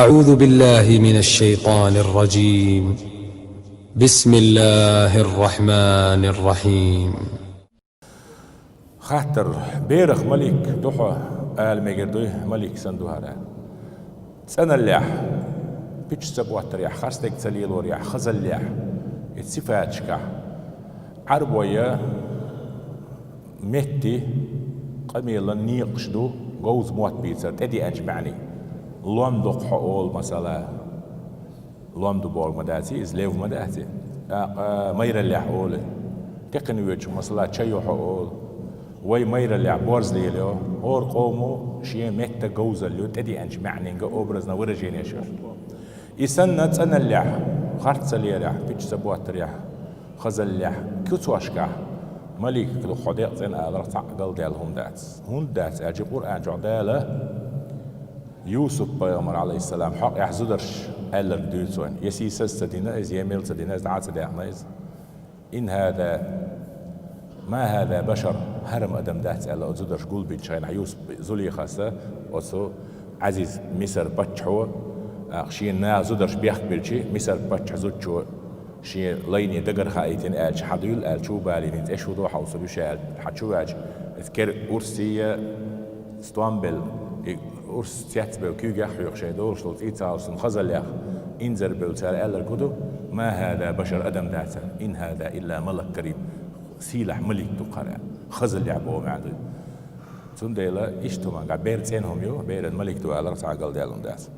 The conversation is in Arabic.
أعوذ بالله من الشيطان الرجيم. بسم الله الرحمن الرحيم. خاطر بيرخ ملك دوحة آل ميجردوي ملك سندوهارا سنة الليح بيش سبوات ريح خرستك تسليل وريح خزل الليح اتسفاتشكا عربوية مهتي قميلا نيقشدو غوز موات بيتسا تدي أجمعني لوم دوق حقول مثلا لوم دو بول مداتي إزليف مداتي مير اللي حقول تقن ويجو مثلا تشيو حقول وي مير اللي بورز ليلو اور قومو شيء مت جوز اللي تدي أنج معني جا أوبرزنا ورجيني شر يسنة سنة اللي خرط اللي بيج سبوات ريح خزل اللي كتواشكا ملك كلو خديق زين أدرس عقل ديالهم داتس هون داتس أجي قرآن جعداله يوسف بيامر عليه السلام حق يحزدرش ألر دوتون يسيسس تدينا إز يميل تدينا إز عاد تدينا إز إن هذا ما هذا بشر هرم أدم دات ألا أزدرش قول بيتشين يوسف زولي خاصة وسو عزيز مصر بتشحو شين نا زدرش بيخ بيرشي مصر بتش زوجو شين ليني دقر خايتين ألش حديل ألشو بالي نت إيش وضوح أو سبيش أل حتشو أج اذكر أرسية ستوامبل أرس تياتبه وكيو يخيق شيء دور شلت إيتاوسن خزل يخ إنزر بوتال ألا الكتب ما هذا بشر أدم داتا إن هذا إلا ملك كريم سيلح ملك تقرأ خزل يعبوه معدل تون ديلا إيش تومان قا بيرتين هم يو بير الملك تو على رأس عقل ديالهم داتا